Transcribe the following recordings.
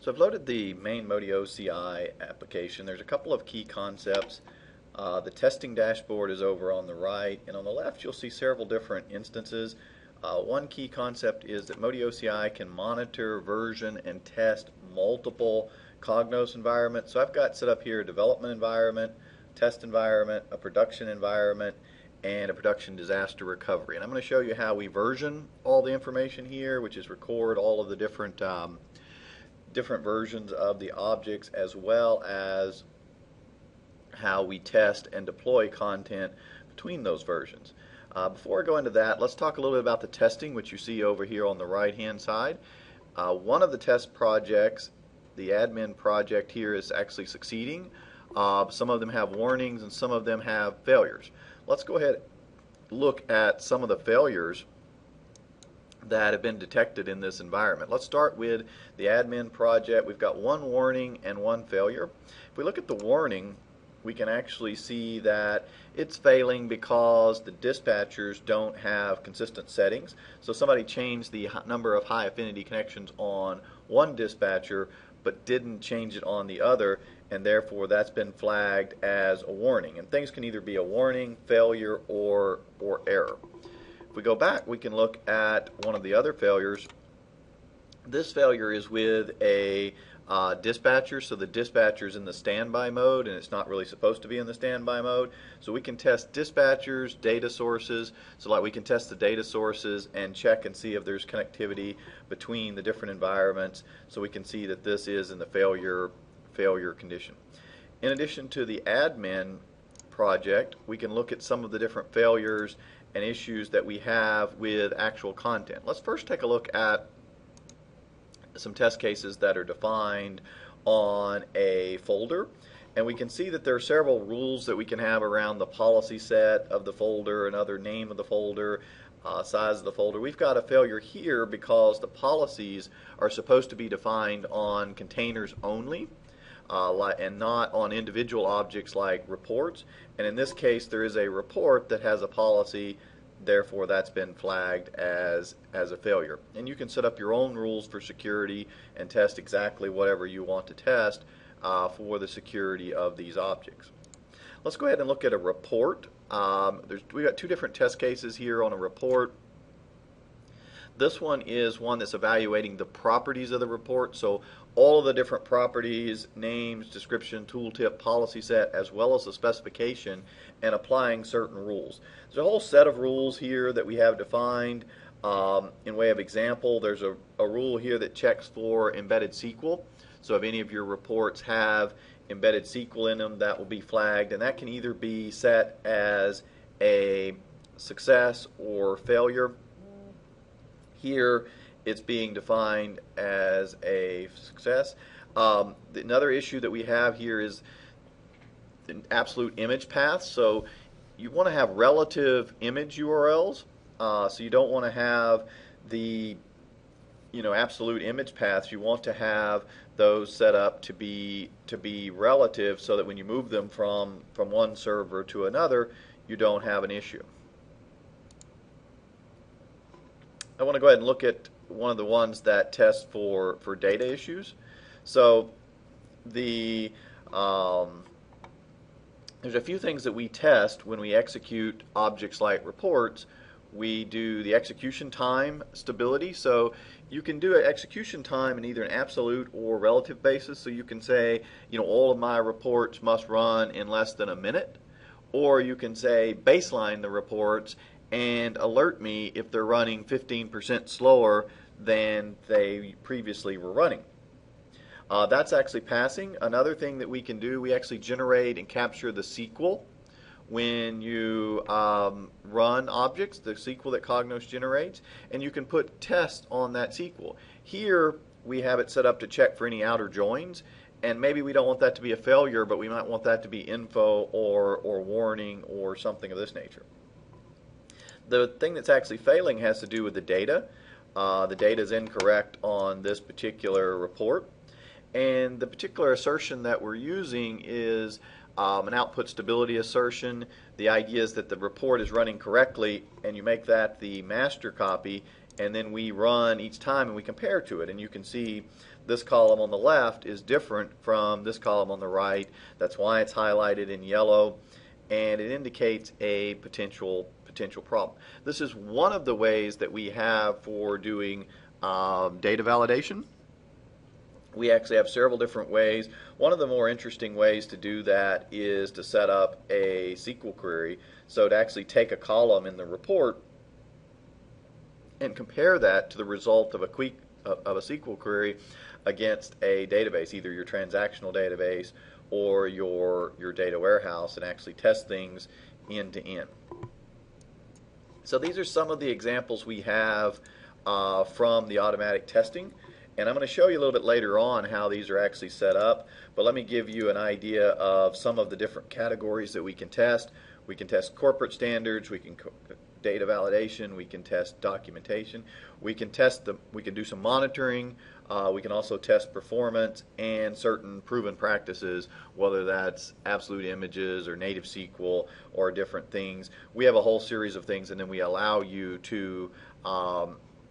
So I've loaded the main MotioCI application. There's a couple of key concepts. The testing dashboard is over on the right, and on the left you'll see several different instances. One key concept is that MotioCI can monitor, version, and test multiple Cognos environments. So I've got set up here a development environment, test environment, a production environment, and a production disaster recovery. And I'm going to show you how we version all the information here, which is record all of the different versions of the objects, as well as how we test and deploy content between those versions. Before I go into that, let's talk a little bit about the testing, which you see over here on the right hand side. One of the test projects, the admin project here, is actually succeeding. Some of them have warnings and some of them have failures. Let's go ahead and look at some of the failures that have been detected in this environment. Let's start with the admin project. We've got one warning and one failure. If we look at the warning, we can actually see that it's failing because the dispatchers don't have consistent settings. So somebody changed the number of high affinity connections on one dispatcher but didn't change it on the other, and therefore that's been flagged as a warning. And things can either be a warning, failure, or error. If we go back, we can look at one of the other failures. This failure is with a dispatcher, so the dispatcher is in the standby mode, and it's not really supposed to be in the standby mode. So we can test dispatchers, data sources, so like we can test the data sources and check and see if there's connectivity between the different environments, so we can see that this is in the failure condition. In addition to the admin project, we can look at some of the different failures and issues that we have with actual content. Let's first take a look at some test cases that are defined on a folder, and we can see that there are several rules that we can have around the policy set of the folder, another name of the folder, size of the folder. We've got a failure here because the policies are supposed to be defined on containers only, and not on individual objects like reports. And in this case, there is a report that has a policy, therefore that's been flagged as a failure. And you can set up your own rules for security and test exactly whatever you want to test for the security of these objects. Let's go ahead and look at a report. We've got two different test cases here on a report. This one is one that's evaluating the properties of the report, so all of the different properties, names, description, tooltip, policy set, as well as the specification, and applying certain rules. There's a whole set of rules here that we have defined. In way of example, there's a rule here that checks for embedded SQL. So if any of your reports have embedded SQL in them, that will be flagged, and that can either be set as a success or failure. Here it's being defined as a success. Another issue that we have here is the absolute image path. So you want to have relative image URLs. So you don't want to have the absolute image paths. You want to have those set up to be relative, so that when you move them from one server to another, you don't have an issue. I want to go ahead and look at one of the ones that test for data issues. So there's a few things that we test when we execute objects like reports. We do the execution time stability. So you can do an execution time in either an absolute or relative basis. So you can say, all of my reports must run in less than a minute, or you can say baseline the reports and alert me if they're running 15% slower than they previously were running. That's actually passing. Another thing that we can do, we actually generate and capture the SQL when you run objects, the SQL that Cognos generates, and you can put tests on that SQL. Here we have it set up to check for any outer joins, and maybe we don't want that to be a failure, but we might want that to be info or warning or something of this nature. The thing that's actually failing has to do with the data. The data is incorrect on this particular report, and the particular assertion that we're using is an output stability assertion. The idea is that the report is running correctly, and you make that the master copy, and then we run each time and we compare to it, and you can see this column on the left is different from this column on the right. That's why it's highlighted in yellow, and it indicates a potential problem. This is one of the ways that we have for doing data validation. We actually have several different ways. One of the more interesting ways to do that is to set up a SQL query. So to actually take a column in the report and compare that to the result of a SQL query against a database, either your transactional database or your data warehouse, and actually test things end to end. So these are some of the examples we have from the automatic testing. And I'm going to show you a little bit later on how these are actually set up, but let me give you an idea of some of the different categories that we can test. We can test corporate standards, we can data validation, we can test documentation, we can do some monitoring, we can also test performance and certain proven practices, whether that's absolute images or native SQL or different things. We have a whole series of things, and then we allow you to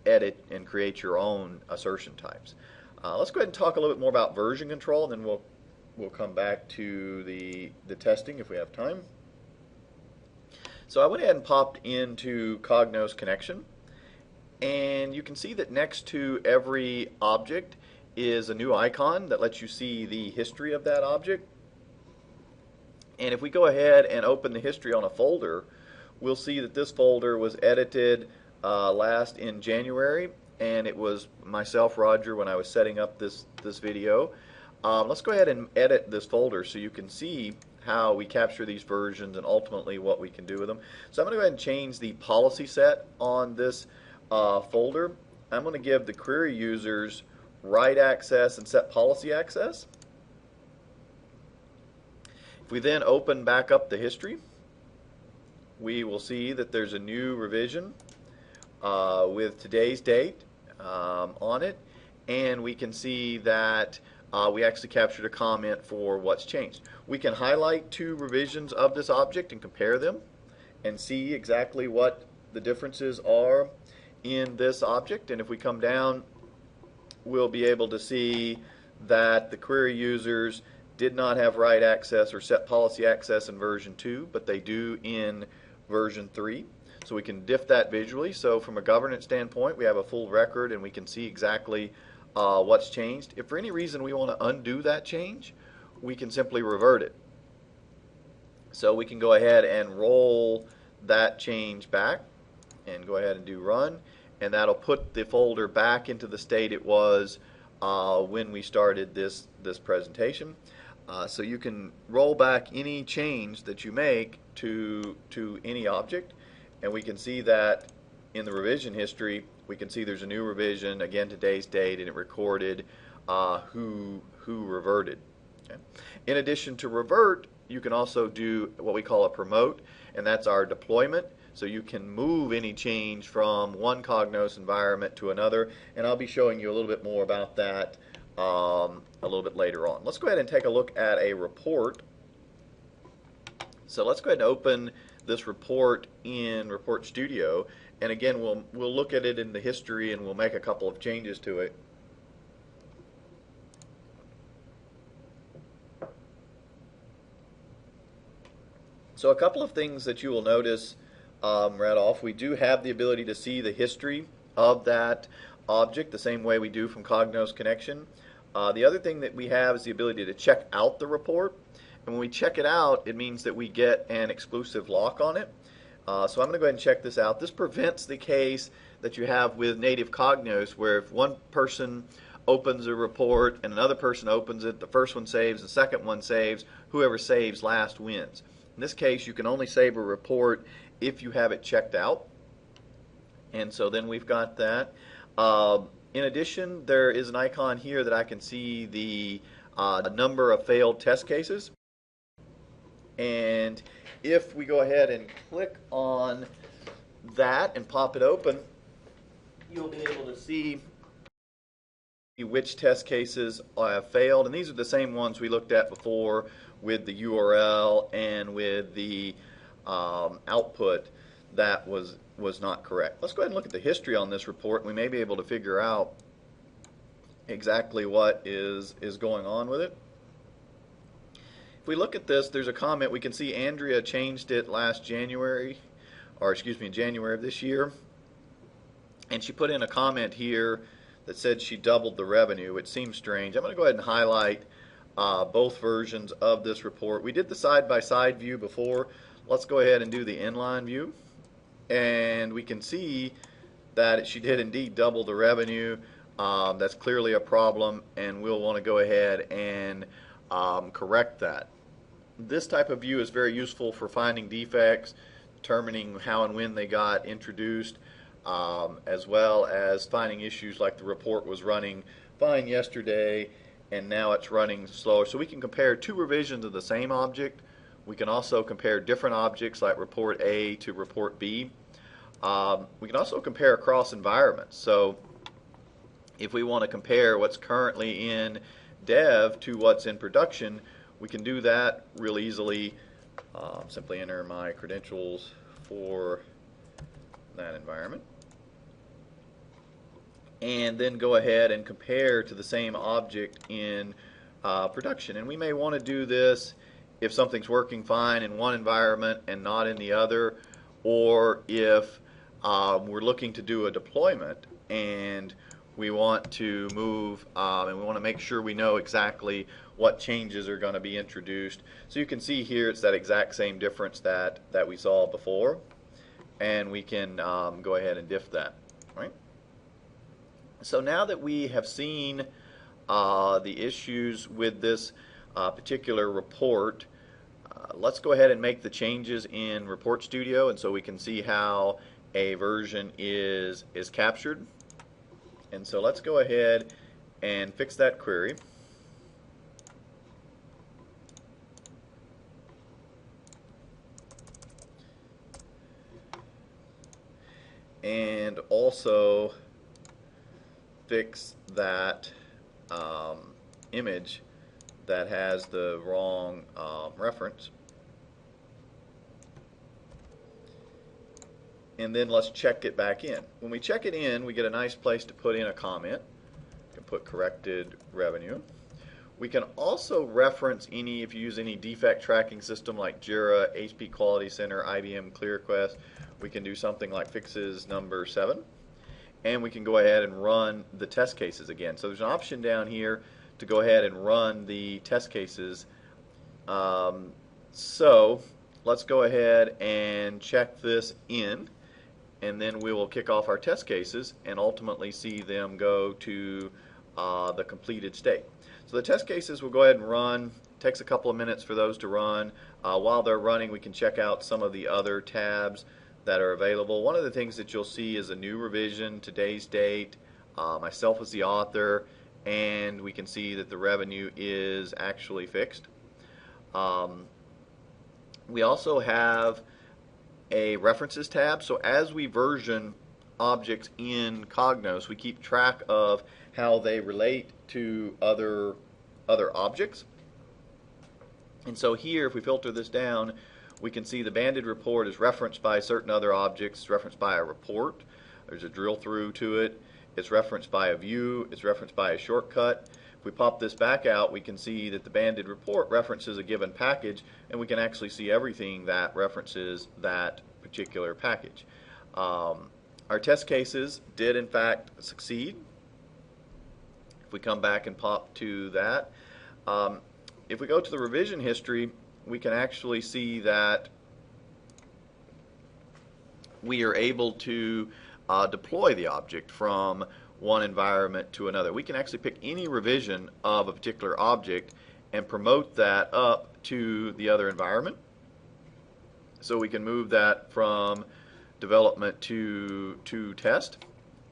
edit and create your own assertion types. Let's go ahead and talk a little bit more about version control, and then we'll come back to the testing if we have time. So I went ahead and popped into Cognos connection, and you can see that next to every object is a new icon that lets you see the history of that object. And if we go ahead and open the history on a folder, we'll see that this folder was edited last in January, and it was myself, Roger, when I was setting up this video. Let's go ahead and edit this folder so you can see how we capture these versions and ultimately what we can do with them. So I'm going to go ahead and change the policy set on this folder. I'm going to give the query users write access and set policy access. If we then open back up the history, we will see that there's a new revision with today's date on it, and we can see that we actually captured a comment for what's changed. We can highlight two revisions of this object and compare them and see exactly what the differences are in this object. And if we come down, we'll be able to see that the query users did not have write access or set policy access in version 2, but they do in version 3. So we can diff that visually. So from a governance standpoint, we have a full record and we can see exactly what's changed. If for any reason we want to undo that change, we can simply revert it. So we can go ahead and roll that change back and go ahead and do run, and that'll put the folder back into the state it was when we started this presentation. So you can roll back any change that you make to any object, and we can see that in the revision history we can see there's a new revision, again today's date, and it recorded who reverted. Okay. In addition to revert, you can also do what we call a promote, and that's our deployment. So you can move any change from one Cognos environment to another, and I'll be showing you a little bit more about that a little bit later on. Let's go ahead and take a look at a report. So let's go ahead and open this report in Report Studio, and again we'll look at it in the history and we'll make a couple of changes to it. So a couple of things that you will notice right off: we do have the ability to see the history of that object the same way we do from Cognos Connection. The other thing that we have is the ability to check out the report, and when we check it out, it means that we get an exclusive lock on it. So I'm going to go ahead and check this out. This prevents the case that you have with native Cognos, where if one person opens a report and another person opens it, the first one saves, the second one saves, whoever saves last wins. In this case, you can only save a report if you have it checked out, and so then we've got that. In addition, there is an icon here that I can see the number of failed test cases, and if we go ahead and click on that and pop it open, you'll be able to see which test cases have failed, and these are the same ones we looked at before with the URL and with the output that was not correct. Let's go ahead and look at the history on this report, and we may be able to figure out exactly what is going on with it. If we look at this, there's a comment. We can see Andrea changed it last January, or excuse me, in January of this year. And she put in a comment here that said she doubled the revenue, which seems strange. I'm going to go ahead and highlight both versions of this report. We did the side-by-side view before. Let's go ahead and do the inline view. And we can see that she did indeed double the revenue. That's clearly a problem, and we'll want to go ahead and correct that. This type of view is very useful for finding defects, determining how and when they got introduced, as well as finding issues like the report was running fine yesterday and now it's running slower. So we can compare two revisions of the same object. We can also compare different objects like report A to report B. We can also compare across environments. So if we want to compare what's currently in dev to what's in production, we can do that real easily. Simply enter my credentials for that environment and then go ahead and compare to the same object in production. And we may want to do this if something's working fine in one environment and not in the other, or if we're looking to do a deployment and we want to move and we want to make sure we know exactly what changes are going to be introduced. So you can see here it's that exact same difference that we saw before, and we can go ahead and diff that. Right? So now that we have seen the issues with this particular report, let's go ahead and make the changes in Report Studio, and so we can see how a version is captured. And so let's go ahead and fix that query. And also fix that image that has the wrong reference. And then let's check it back in. When we check it in, we get a nice place to put in a comment. We can put corrected revenue. We can also reference any, if you use any defect tracking system like Jira, HP Quality Center, IBM ClearQuest, we can do something like fixes number 7. And we can go ahead and run the test cases again. So there's an option down here to go ahead and run the test cases. So let's go ahead and check this in, and then we will kick off our test cases and ultimately see them go to the completed state. So the test cases will go ahead and run. It takes a couple of minutes for those to run. While they're running, we can check out some of the other tabs that are available. One of the things that you'll see is a new revision, today's date, myself as the author, and we can see that the revenue is actually fixed. We also have a references tab. So as we version objects in Cognos, we keep track of how they relate to other objects. And so here, if we filter this down, we can see the banded report is referenced by certain other objects. It's referenced by a report. There's a drill through to it. It's referenced by a view. It's referenced by a shortcut. If we pop this back out, we can see that the banded report references a given package, and we can actually see everything that references that particular package. Our test cases did in fact succeed. If we come back and pop to that, if we go to the revision history, we can actually see that we are able to deploy the object from one environment to another. We can actually pick any revision of a particular object and promote that up to the other environment. So we can move that from development to test,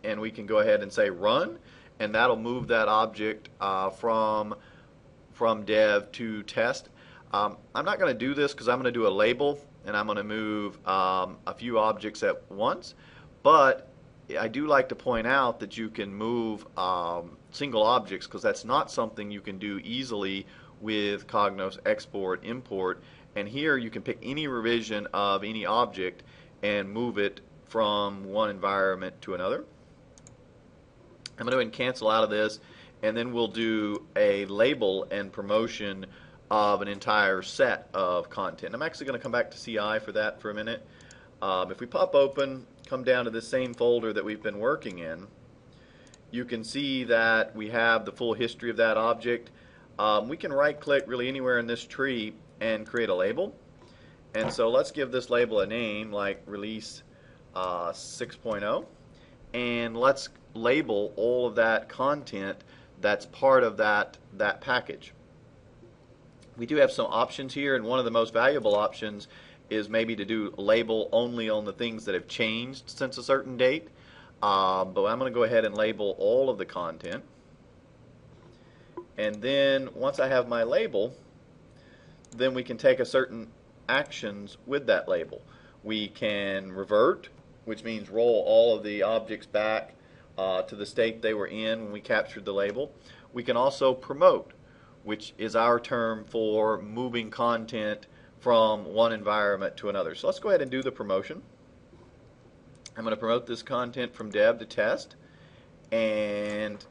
and we can go ahead and say run, and that'll move that object from dev to test. I'm not going to do this because I'm going to do a label, and I'm going to move a few objects at once, but I do like to point out that you can move single objects, because that's not something you can do easily with Cognos export import. And here you can pick any revision of any object and move it from one environment to another. I'm going to go ahead and cancel out of this and then we'll do a label and promotion of an entire set of content. I'm actually going to come back to CI for that for a minute. If we pop open, come down to the same folder that we've been working in, you can see that we have the full history of that object. We can right click really anywhere in this tree and create a label. And so let's give this label a name like release 6.0, and let's label all of that content that's part of that package. We do have some options here, and one of the most valuable options is maybe to do label only on the things that have changed since a certain date. But I'm going to go ahead and label all of the content. And then once I have my label, then we can take a certain actions with that label. We can revert, which means roll all of the objects back to the state they were in when we captured the label. We can also promote, which is our term for moving content from one environment to another. So let's go ahead and do the promotion. I'm going to promote this content from dev to test, and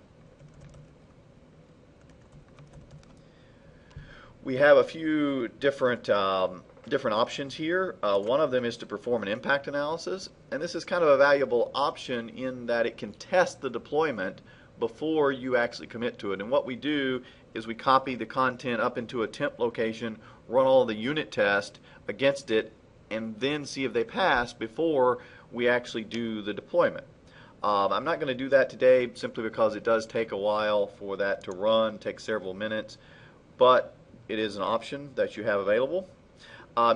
we have a few different options here. One of them is to perform an impact analysis, and this is kind of a valuable option in that it can test the deployment before you actually commit to it. And what we do is we copy the content up into a temp location, run all the unit tests against it, and then see if they pass before we actually do the deployment. I'm not going to do that today simply because it does take a while for that to run, take several minutes, but it is an option that you have available.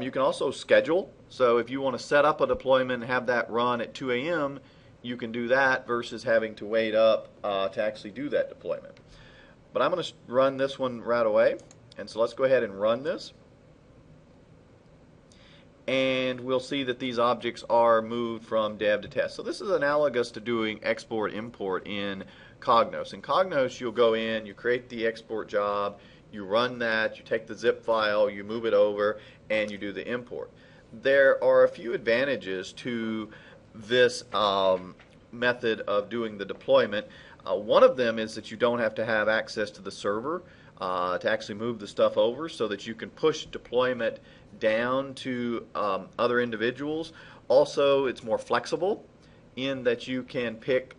You can also schedule, so if you want to set up a deployment and have that run at 2 a.m., you can do that versus having to wait up to actually do that deployment. But I'm going to run this one right away, and so let's go ahead and run this. And we'll see that these objects are moved from dev to test. So this is analogous to doing export import in Cognos. In Cognos, you'll go in, you create the export job, you run that, you take the zip file, you move it over, and you do the import. There are a few advantages to this method of doing the deployment. One of them is that you don't have to have access to the server to actually move the stuff over, so that you can push deployment down to other individuals. Also, it's more flexible in that you can pick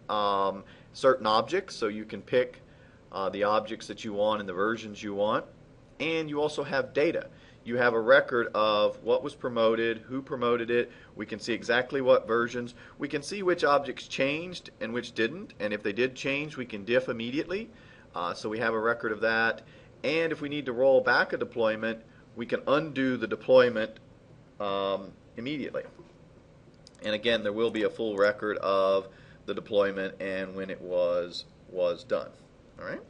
certain objects, so you can pick the objects that you want and the versions you want. And you also have data. You have a record of what was promoted, who promoted it. We can see exactly what versions. We can see which objects changed and which didn't, and if they did change, we can diff immediately. So we have a record of that. And if we need to roll back a deployment, we can undo the deployment immediately. And again, there will be a full record of the deployment and when it was done. All right.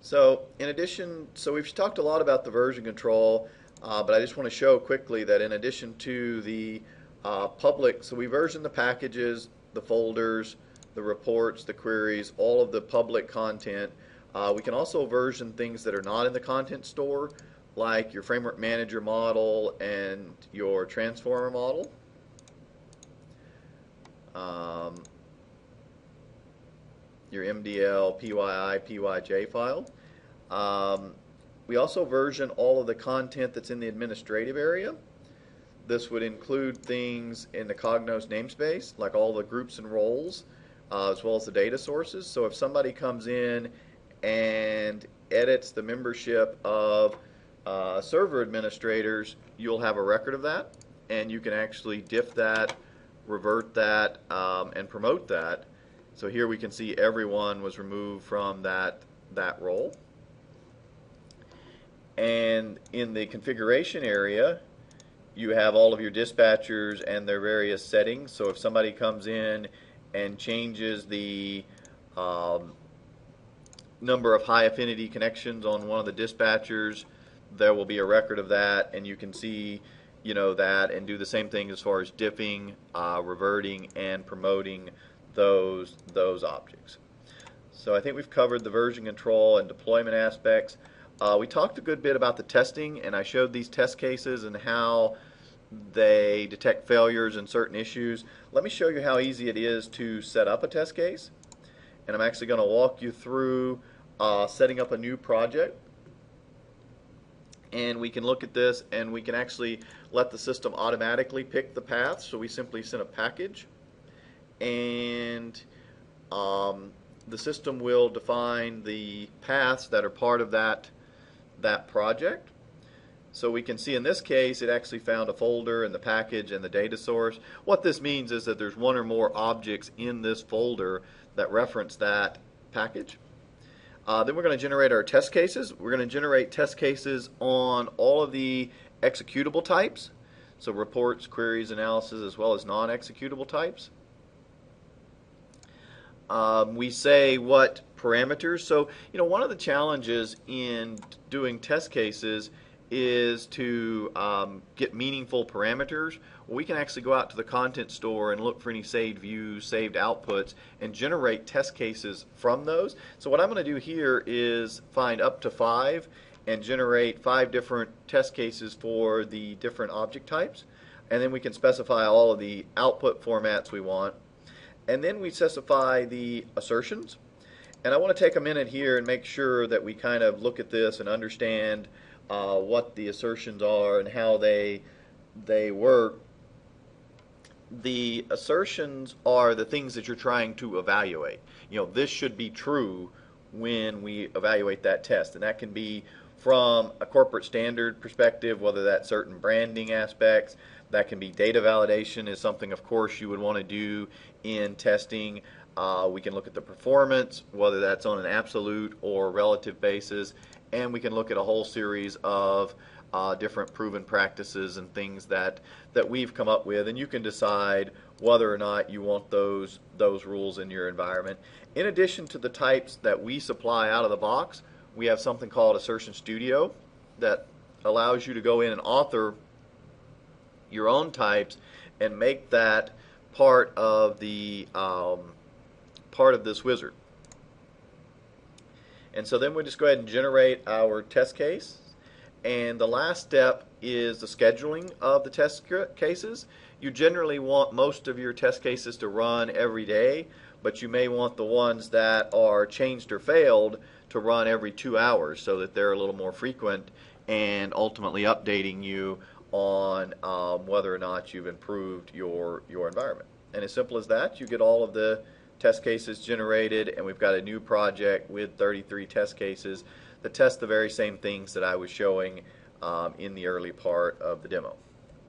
So in addition, so we've talked a lot about the version control, but I just want to show quickly that in addition to the public, so we version the packages, the folders, the reports, the queries, all of the public content. We can also version things that are not in the content store, like your framework manager model and your transformer model. Your MDL, PYI, PYJ file. We also version all of the content that's in the administrative area. This would include things in the Cognos namespace, like all the groups and roles, as well as the data sources. So if somebody comes in and edits the membership of server administrators, you'll have a record of that, and you can actually diff that, revert that, and promote that. So here we can see everyone was removed from that role. And in the configuration area, you have all of your dispatchers and their various settings. So if somebody comes in and changes the number of high affinity connections on one of the dispatchers, there will be a record of that, and you can see that and do the same thing as far as diffing, reverting, and promoting those objects. So I think we've covered the version control and deployment aspects. We talked a good bit about the testing, and I showed these test cases and how they detect failures and certain issues. Let me show you how easy it is to set up a test case. and I'm actually going to walk you through setting up a new project. And we can look at this, and we can actually let the system automatically pick the path. So we simply send a package, and the system will define the paths that are part of that project. So we can see in this case it actually found a folder and the package and the data source. What this means is that there's one or more objects in this folder that reference that package. Then we're going to generate our test cases. We're going to generate test cases on all of the executable types, so reports, queries, analysis, as well as non-executable types. We say what parameters. So, one of the challenges in doing test cases is to get meaningful parameters. We can actually go out to the content store and look for any saved views, saved outputs, and generate test cases from those. So what I'm going to do here is find up to 5 and generate 5 different test cases for the different object types. And then we can specify all of the output formats we want. And then we specify the assertions. And I want to take a minute here and make sure that we kind of look at this and understand what the assertions are and how they work. The assertions are the things that you're trying to evaluate. This should be true when we evaluate that test, and that can be from a corporate standard perspective, whether that's certain branding aspects. That can be data validation is something, of course, you would want to do in testing. We can look at the performance, whether that's on an absolute or relative basis, and we can look at a whole series of different proven practices and things that we've come up with, and you can decide whether or not you want those rules in your environment. In addition to the types that we supply out of the box, we have something called Assertion Studio that allows you to go in and author your own types and make that part of the part of this wizard. And so then we just go ahead and generate our test case. And the last step is the scheduling of the test cases. You generally want most of your test cases to run every day, but you may want the ones that are changed or failed to run every 2 hours so that they're a little more frequent and ultimately updating you on whether or not you've improved your environment. And as simple as that, you get all of the test cases generated, and we've got a new project with 33 test cases that test the very same things that I was showing in the early part of the demo.